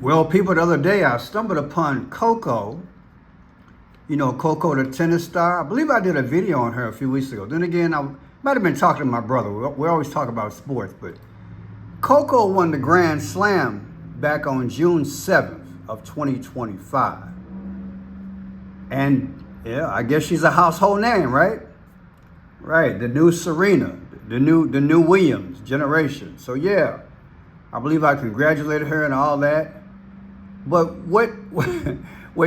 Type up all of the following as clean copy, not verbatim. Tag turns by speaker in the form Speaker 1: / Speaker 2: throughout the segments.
Speaker 1: Well, people, the other day I stumbled upon Coco. You know, Coco, the tennis star. I believe I did a video on her a few weeks ago. Then again, I might have been talking to my brother. We always talk about sports, but Coco won the Grand Slam back on June 7th of 2025. And yeah, I guess she's a household name, right? Right, the new Serena, the new Williams generation. So yeah, I believe I congratulated her and all that. But what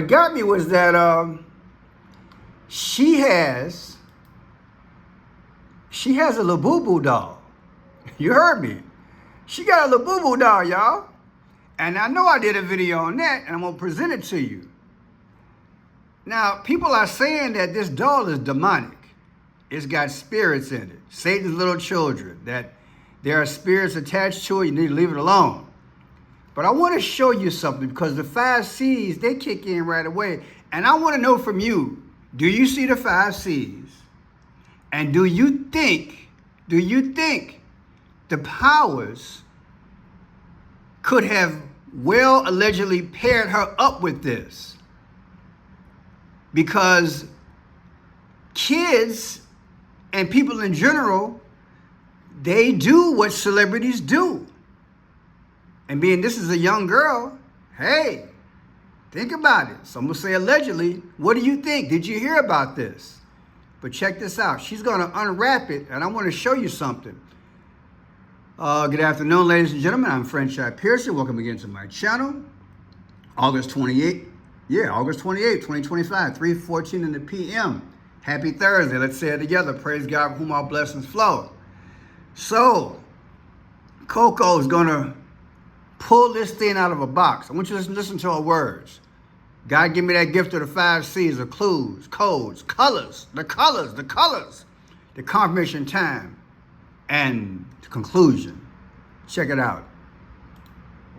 Speaker 1: got me was that she has a Labubu doll. You heard me. She got a Labubu doll, y'all. And I know I did a video on that, and I'm gonna present it to you. Now, people are saying that this doll is demonic. It's got spirits in it. Satan's little children. That there are spirits attached to it. You need to leave it alone. But I want to show you something because the 5 C's, they kick in right away. And I want to know from you, do you see the 5 C's? And do you think the powers could have well allegedly paired her up with this? Because kids and people in general, they do what celebrities do. And being this is a young girl, hey, think about it. Some will say allegedly. What do you think? Did you hear about this? But check this out. She's going to unwrap it, and I want to show you something. Good afternoon, ladies and gentlemen. I'm Franchise Pearson. Welcome again to my channel. August 28th. Yeah, August 28th, 2025, 3:14 in the p.m. Happy Thursday. Let's say it together. Praise God, from whom all blessings flow. So, Coco is going to pull this thing out of a box. I want you to listen to her words. God give me that gift of the 5 C's of clues, codes, colors, the confirmation time, and the conclusion. Check it out.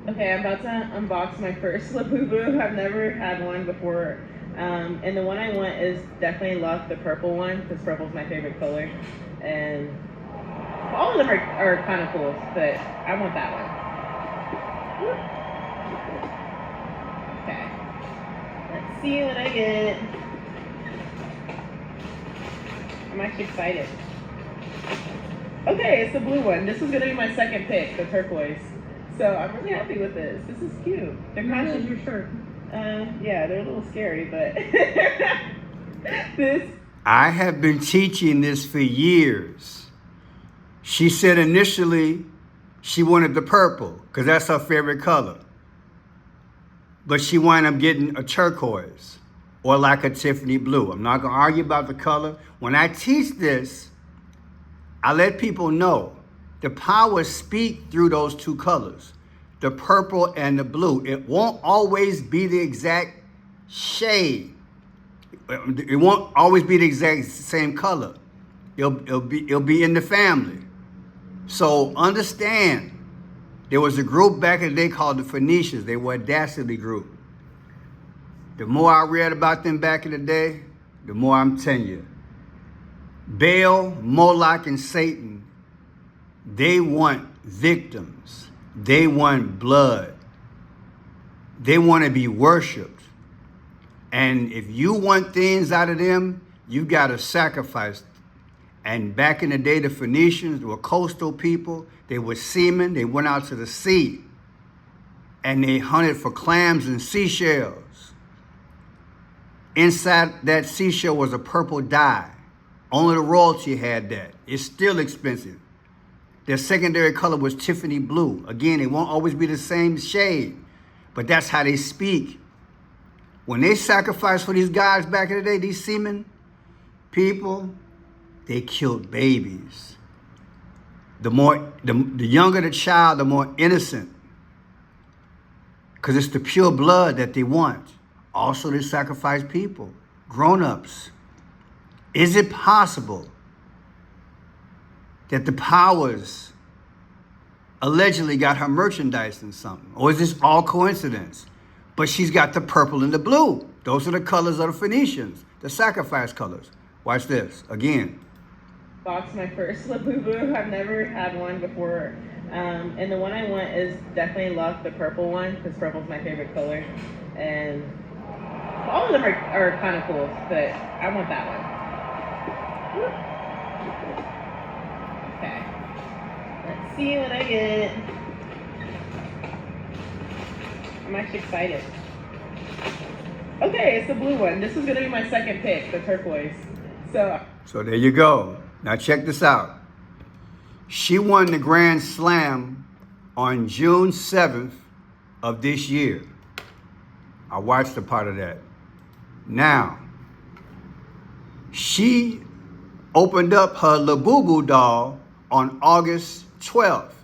Speaker 2: Okay, I'm about to unbox my first Labubu. I've never had one before. And the one I want is definitely Luck, the purple one, because purple's my favorite color. And all of them are kind of cool, but I want that one. Okay, let's see what I get. I'm actually excited. Okay, it's the blue one. This was gonna be my second pick, the turquoise. So I'm really happy with this. This is cute. They're kind of your shirt. Yeah, they're a little scary, but this.
Speaker 1: I have been teaching this for years. She said initially she wanted the purple because that's her favorite color. But she wound up getting a turquoise or like a Tiffany blue. I'm not going to argue about the color. When I teach this, I let people know the powers speak through those two colors, the purple and the blue. It won't always be the exact shade. It won't always be the exact same color. It'll be in the family. So understand, there was a group back in the day called the Phoenicians. They were a dastardly group. The more I read about them back in the day, the more I'm telling you. Baal, Moloch, and Satan, they want victims. They want blood. They want to be worshiped. And if you want things out of them, you got to sacrifice. And back in the day, the Phoenicians were coastal people. They were seamen. They went out to the sea. And they hunted for clams and seashells. Inside that seashell was a purple dye. Only the royalty had that. It's still expensive. Their secondary color was Tiffany blue. Again, it won't always be the same shade, but that's how they speak. When they sacrificed for these guys back in the day, these seamen, people, they killed babies. The younger the child, the more innocent. Because it's the pure blood that they want. Also, they sacrifice people, grown-ups. Is it possible that the powers allegedly got her merchandise in something? Or is this all coincidence? But she's got the purple and the blue. Those are the colors of the Phoenicians, the sacrifice colors. Watch this, again.
Speaker 2: Box my first Labubu. I've never had one before. And the one I want is definitely love the purple one because purple's my favorite color. And all of them are kind of cool, but I want that one. Okay. Let's see what I get. I'm actually excited. Okay, it's the blue one. This is going to be my second pick, the turquoise.
Speaker 1: So there you go. Now check this out. She won the Grand Slam on June 7th of this year. I watched a part of that. Now, she opened up her Labubu doll on August 12th,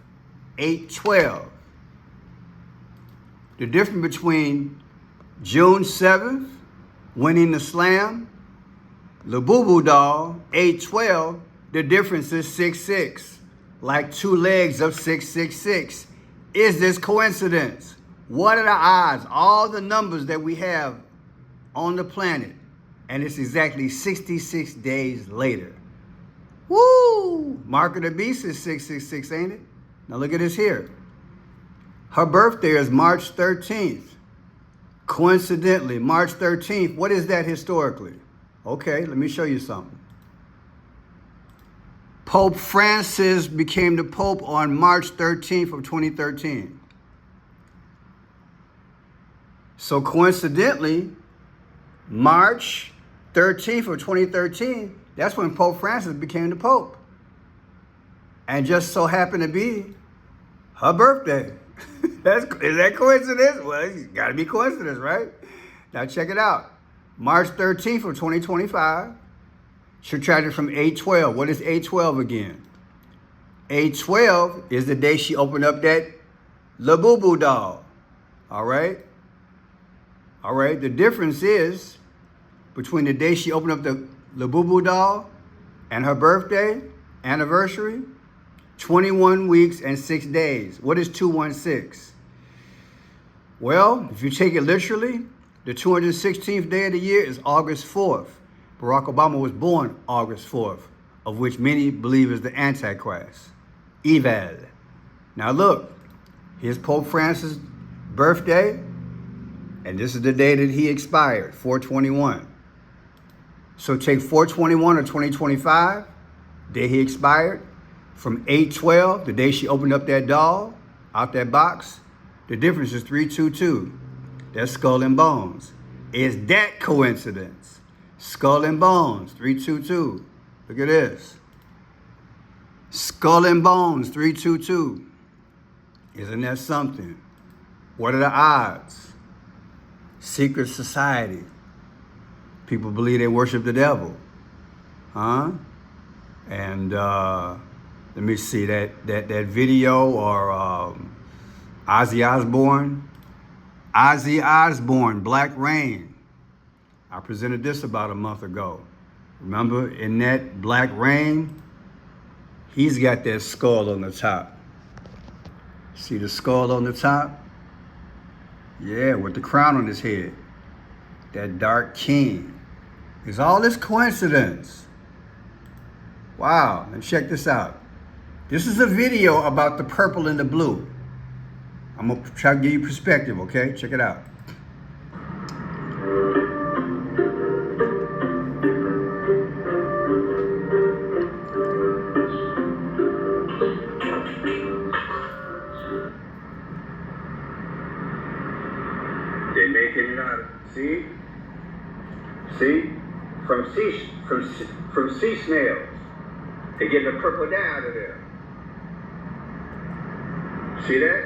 Speaker 1: 8/12. The difference between June 7th, winning the slam, Labubu doll, 8/12, the difference is 6/6, like two legs of 666. Is this coincidence? What are the odds? All the numbers that we have on the planet, and it's exactly 66 days later. Woo! Mark of the Beast is 666, ain't it? Now look at this here. Her birthday is March 13th. Coincidentally, March 13th, what is that historically? Okay, let me show you something. Pope Francis became the Pope on March 13th of 2013. So coincidentally, March 13th of 2013, that's when Pope Francis became the Pope. And just so happened to be her birthday. Is that coincidence? Well, it's got to be coincidence, right? Now check it out. March 13th of 2025, subtracted from 8/12. What is 8/12 again? 8/12 is the day she opened up that Labubu doll. All right? All right, the difference is between the day she opened up the Labubu doll and her birthday anniversary, 21 weeks and 6 days. What is 216? Well, if you take it literally, the 216th day of the year is August 4th. Barack Obama was born August 4th, of which many believe is the Antichrist. Evil. Now look, here's Pope Francis' birthday, and this is the day that he expired, 4/21. So take 4/21 of 2025, day he expired, from 8/12, the day she opened up that doll, out that box, the difference is 322. That's skull and bones. Is that coincidence? Skull and bones, 322. Look at this. Skull and bones, 322. Isn't that something? What are the odds? Secret society. People believe they worship the devil. Huh? And let me see that video or Ozzy Osbourne, Black Rain. I presented this about a month ago. Remember, in that Black Rain, he's got that skull on the top. See the skull on the top? Yeah, with the crown on his head. That dark king. Is all this coincidence? Wow, and check this out. This is a video about the purple and the blue. I'm gonna try to give you perspective, okay? Check it out. They're making it out of, see? From sea snails. They get the purple dye out of there. See that?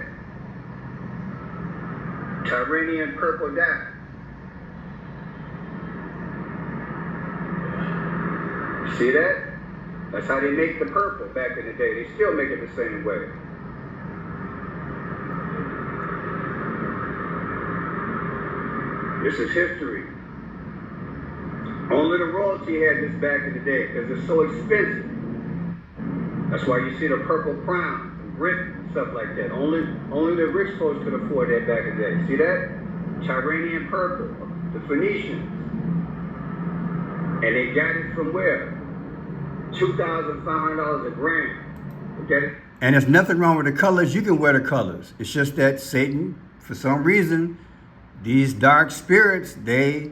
Speaker 1: Tyranian purple dye. See that? That's how they make the purple back in the day. They still make it the same way. This is history. Only the royalty had this back in the day because it's so expensive. That's why you see the purple crown from Britain and stuff like that. Only the rich folks could afford that back in the day. See that? Tyranian purple, the Phoenicians. And they got it from where? $2,500 a gram. Okay? And there's nothing wrong with the colors. You can wear the colors. It's just that Satan, for some reason, these dark spirits, they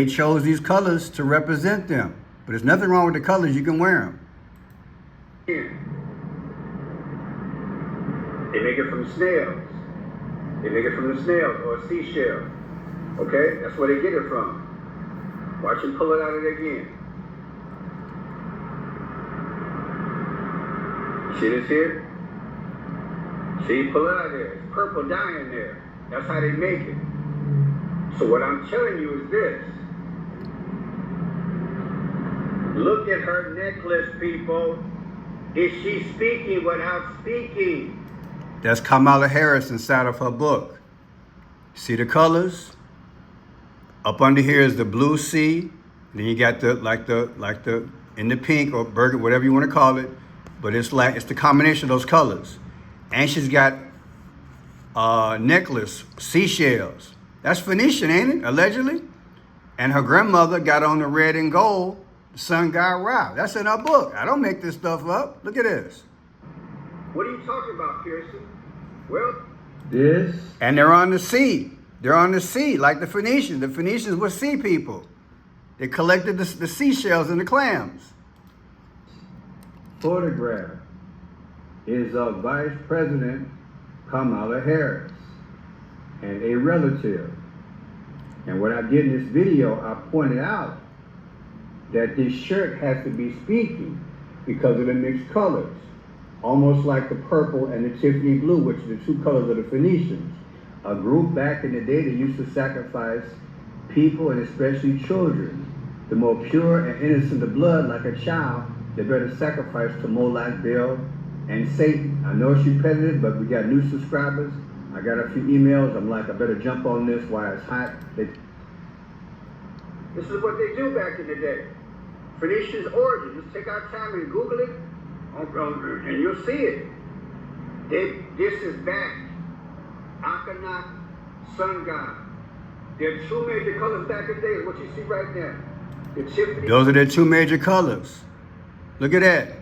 Speaker 1: chose these colors to represent them. But there's nothing wrong with the colors. You can wear them.
Speaker 3: They make it from snails. They make it from the snails or a seashell. Okay? That's where they get it from. Watch him pull it out of it again. See this here? See, pull it out of there. It's purple dye in there. That's how they make it. So what I'm telling you is this. Look at her necklace, people. Is she speaking without speaking?
Speaker 1: That's Kamala Harris inside of her book. See the colors? Up under here is the blue sea. Then you got the in the pink or burgundy, whatever you want to call it. But it's the combination of those colors. And she's got necklace, seashells. That's Phoenician, ain't it? Allegedly. And her grandmother got on the red and gold, sun god Ra. That's in her book. I don't make this stuff up. Look at this.
Speaker 3: What are you talking about, Pearson? Well,
Speaker 1: this. And they're on the sea. They're on the sea, like the Phoenicians. The Phoenicians were sea people. They collected the seashells and the clams.
Speaker 4: Photograph is of Vice President Kamala Harris and a relative. And what I did in this video, I pointed out that this shirt has to be speaking because of the mixed colors. Almost like the purple and the Tiffany blue, which are the two colors of the Phoenicians. A group back in the day that used to sacrifice people and especially children. The more pure and innocent the blood, like a child, they better sacrifice to Moloch, Baal, and Satan. I know it's repetitive, but we got new subscribers. I got a few emails. I'm like, I better jump on this while it's hot.
Speaker 3: This is what they do back in the day. Phoenicians' origin. Just take our time and Google it, and you'll see it. This is back. Akhenaten, sun god. There are two major colors back in the day, what you see right now. The Tiffany.
Speaker 1: Those are their two major colors. Look at that.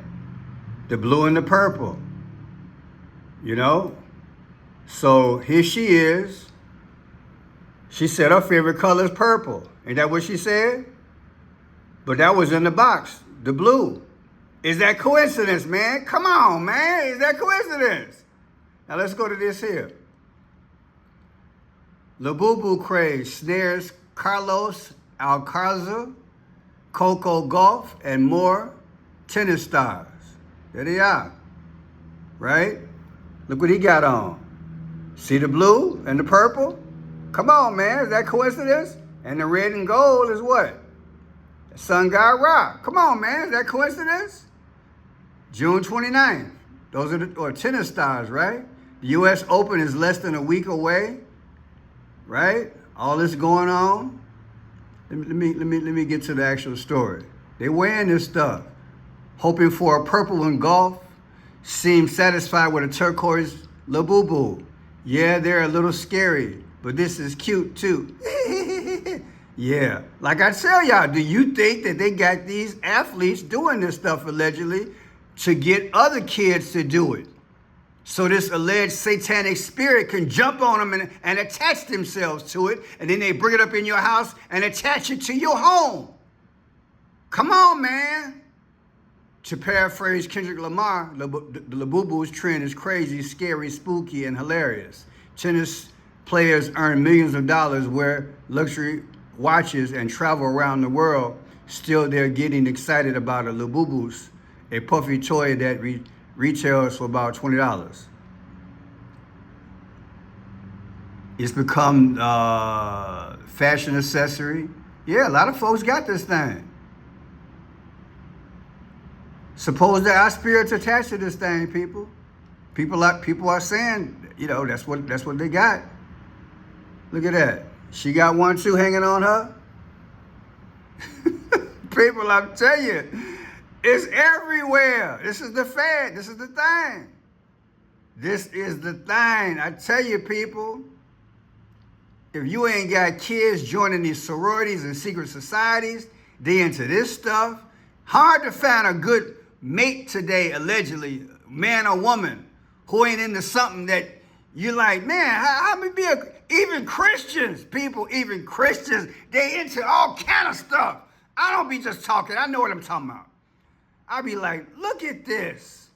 Speaker 1: The blue and the purple. You know? So here she is. She said her favorite color is purple. Ain't that what she said? But that was in the box, the blue. Is that coincidence, man? Come on, man. Is that coincidence? Now let's go to this here. Labubu craze snares Carlos Alcaraz, Coco golf, and more tennis stars. There they are. Right? Look what he got on. See the blue and the purple? Come on, man. Is that coincidence? And the red and gold is what? Sun god Ra. Come on, man. Is that coincidence? June 29th. Those are the tennis stars, right? The U.S. Open is less than a week away, right? All this going on. Let me get to the actual story. They wearing this stuff, hoping for a purple in golf, seem satisfied with a turquoise Labubu. Yeah, they're a little scary, but this is cute too. Yeah, like I tell y'all, do you think that they got these athletes doing this stuff allegedly to get other kids to do it? So this alleged satanic spirit can jump on them and attach themselves to it, and then they bring it up in your house and attach it to your home. Come on, man. To paraphrase Kendrick Lamar, the Labubu's trend is crazy, scary, spooky, and hilarious. Tennis players earn millions of dollars, wear luxury watches, and travel around the world. Still, they're getting excited about a Labubu's, a puffy toy that retails for about $20. It's become fashion accessory. Yeah, a lot of folks got this thing. Suppose there are spirits attached to this thing, people. People are saying, you know, that's what they got. Look at that. She got one too hanging on her. People, I'm telling you, it's everywhere. This is the fad. This is the thing. This is the thing. I tell you, people, if you ain't got kids joining these sororities and secret societies, they into this stuff. Hard to find a good mate today, allegedly. man or woman who ain't into something that you're like, man, how me be even Christians, people, even Christians, they into all kind of stuff. I don't be just talking. I know what I'm talking about. I be like, look at this.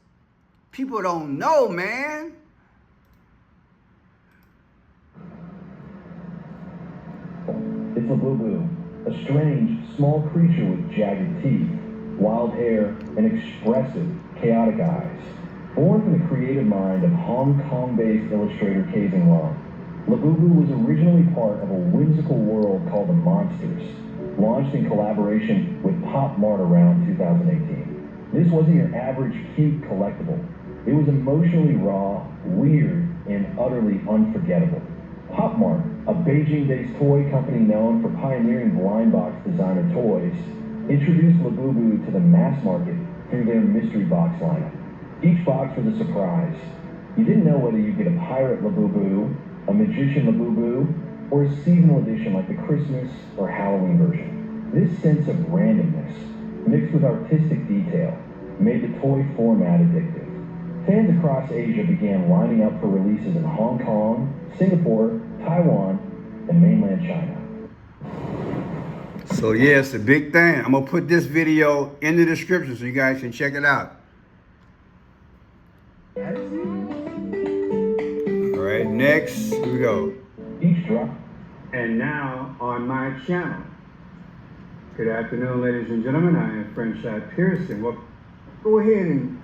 Speaker 1: People don't know, man.
Speaker 5: It's Labubu, a strange, small creature with jagged teeth, wild hair, and expressive, chaotic eyes. Born from the creative mind of Hong Kong-based illustrator Kazing Long, Labubu was originally part of a whimsical world called the Monsters, launched in collaboration with Pop Mart around 2018. This wasn't your average cute collectible. It was emotionally raw, weird, and utterly unforgettable. Pop Mart, a Beijing-based toy company known for pioneering blind box designer toys, introduced Labubu to the mass market through their mystery box lineup. Each box was a surprise. You didn't know whether you'd get a pirate Labubu, a magician Labubu, or a seasonal edition like the Christmas or Halloween version. This sense of randomness, mixed with artistic detail, made the toy format addictive. Fans across Asia began lining up for releases in Hong Kong, Singapore, Taiwan, and mainland China.
Speaker 1: So yeah, it's a big thing. I'm gonna put this video in the description so you guys can check it out. All right, next, here we go.
Speaker 5: Each drop.
Speaker 4: And now on my channel. Good afternoon, ladies and gentlemen. I am Friendship Pearson. Well, go ahead and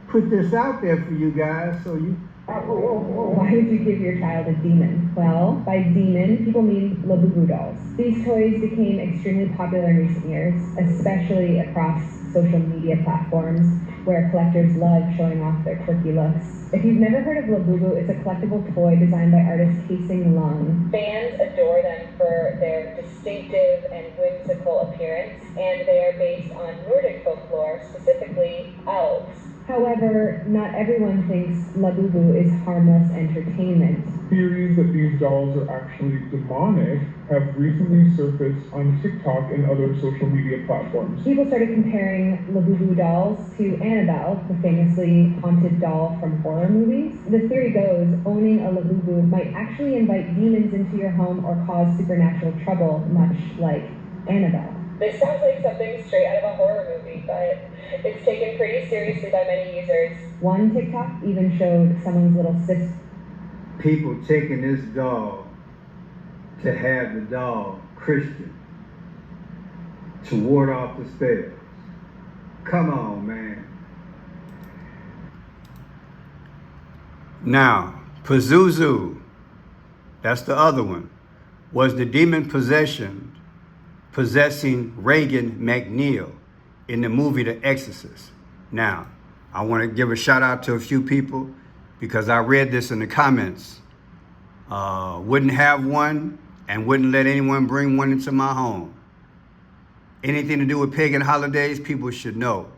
Speaker 4: put this out there for you guys so you...
Speaker 6: Why would you give your child a demon? Well, by demon, people mean Labubu dolls. These toys became extremely popular in recent years, especially across social media platforms where collectors love showing off their quirky looks. If you've never heard of Labubu, it's a collectible toy designed by artist Kazing Long. Fans adore them for their distinctive and whimsical appearance, and they are based on Nordic folklore, specifically elves. However, not everyone thinks Labubu is harmless entertainment.
Speaker 7: Theories that these dolls are actually demonic have recently surfaced on TikTok and other social media platforms.
Speaker 6: People started comparing Labubu dolls to Annabelle, the famously haunted doll from horror movies. The theory goes, owning a Labubu might actually invite demons into your home or cause supernatural trouble, much like Annabelle. This sounds like something straight out of a horror movie, but it's taken pretty seriously by many users. One TikTok even showed someone's little sister.
Speaker 4: People taking this doll to have the doll Christian, to ward off the spells. Come on, man.
Speaker 1: Now, Pazuzu, that's the other one, was the demon possessing Reagan McNeil in the movie The Exorcist. Now, I want to give a shout out to a few people because I read this in the comments. Wouldn't have one and wouldn't let anyone bring one into my home. Anything to do with pagan holidays, people should know.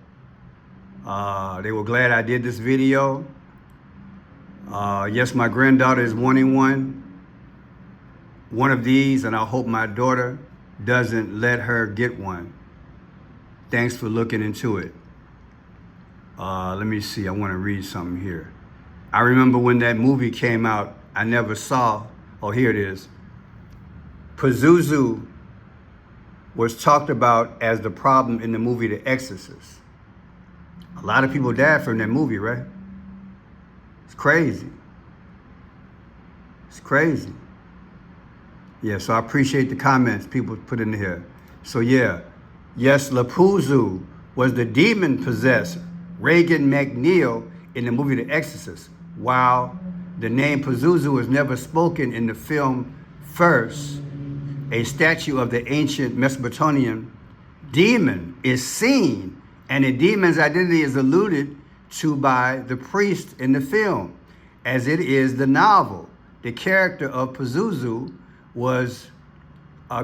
Speaker 1: They were glad I did this video. Yes, my granddaughter is wanting one of these, and I hope my daughter doesn't let her get one. Thanks for looking into it. Let me see, I want to read something here. I remember when that movie came out, I never saw, oh, here it is. Pazuzu was talked about as the problem in the movie The Exorcist. A lot of people died from that movie, right? It's crazy. It's crazy. Yeah, so I appreciate the comments people put in here. So yeah, yes, Labubu was the demon possessor, Reagan McNeil, in the movie The Exorcist. While the name Pazuzu was never spoken in the film first, a statue of the ancient Mesopotamian demon is seen, and the demon's identity is alluded to by the priest in the film, as it is the novel. The character of Pazuzu was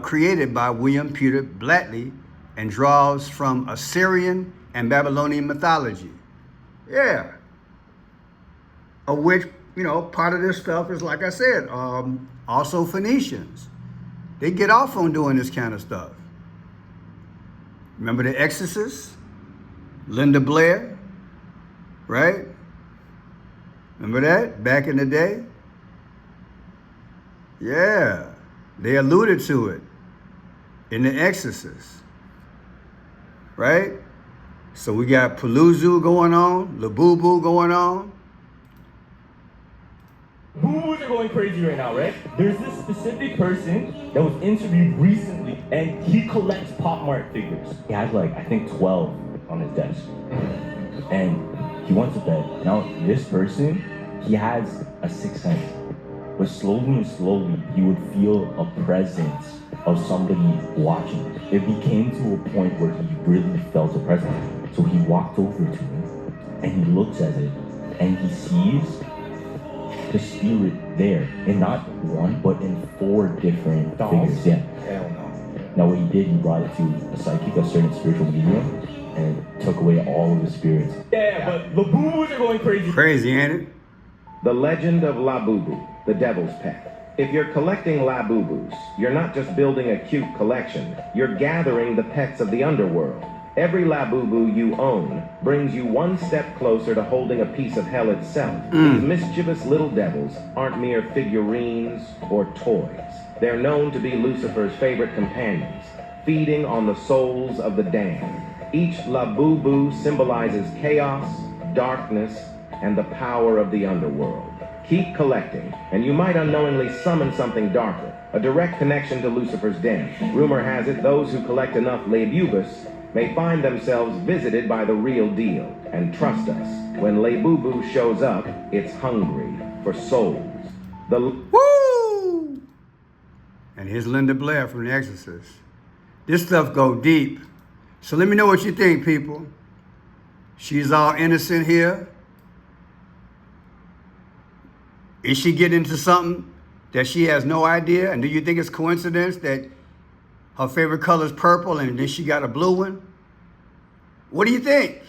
Speaker 1: created by William Peter Blatty and draws from Assyrian and Babylonian mythology. Yeah. Of which, you know, part of this stuff is, like I said, also Phoenicians. They get off on doing this kind of stuff. Remember The Exorcist? Linda Blair? right? Remember that back in the day? Yeah, they alluded to it in The Exorcist, right? So we got Paluzu going on, Labubu going on.
Speaker 8: Boomers are going crazy right now, right? There's this specific person that was interviewed recently, and he collects Pop Mart figures. He has like, I think 12 on his desk. And he went to bed. Now, this person, he has a sixth sense. But slowly and slowly, you would feel a presence of somebody watching. It became to a point where he really felt a presence. So he walked over to it, and he looks at it, and he sees the spirit there, in not one, but in 4 different figures. Yeah.
Speaker 9: Hell no.
Speaker 8: Now what he did, he brought it to a psychic, a certain spiritual medium, and took away all of the spirits. Yeah, but Labubus are going crazy.
Speaker 1: Crazy, ain't it?
Speaker 10: The legend of Labubu, the devil's pet. If you're collecting Labubus, you're not just building a cute collection, you're gathering the pets of the underworld. Every Labubu you own brings you one step closer to holding a piece of hell itself. These mischievous little devils aren't mere figurines or toys. They're known to be Lucifer's favorite companions, feeding on the souls of the damned. Each Labubu symbolizes chaos, darkness, and the power of the underworld. Keep collecting, and you might unknowingly summon something darker, a direct connection to Lucifer's den. Rumor has it those who collect enough Labubus may find themselves visited by the real deal. And trust us, when Labubu shows up, it's hungry for souls.
Speaker 1: Woo! And here's Linda Blair from The Exorcist. This stuff go deep. So let me know what you think, people. She's all innocent here. Is she getting into something that she has no idea? And do you think it's coincidence that her favorite color is purple and then she got a blue one? What do you think?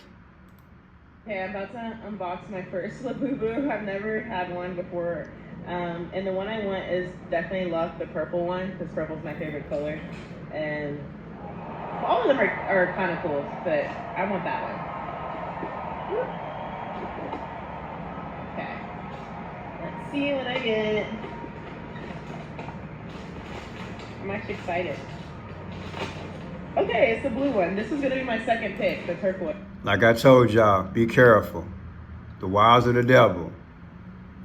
Speaker 2: Okay, I'm about to unbox my first Labubu. I've never had one before. And the one I want is definitely love the purple one, because purple's my favorite color. And all of them are kind of cool, but I want that one. Okay. Let's see what I get. I'm actually excited. Okay, it's the blue one. This is gonna be my second pick, the purple one.
Speaker 1: Like I told y'all, be careful. The wiles of the devil.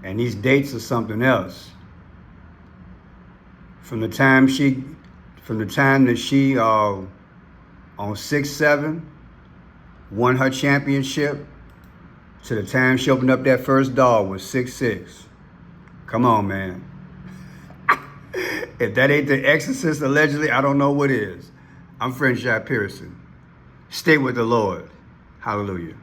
Speaker 1: And these dates are something else. From the time that she on 6-7 won her championship to the time she opened up that first doll was 6-6. Come on, man. If that ain't The Exorcist, allegedly, I don't know what is. I'm Friend Shot Pearson. Stay with the Lord. Hallelujah.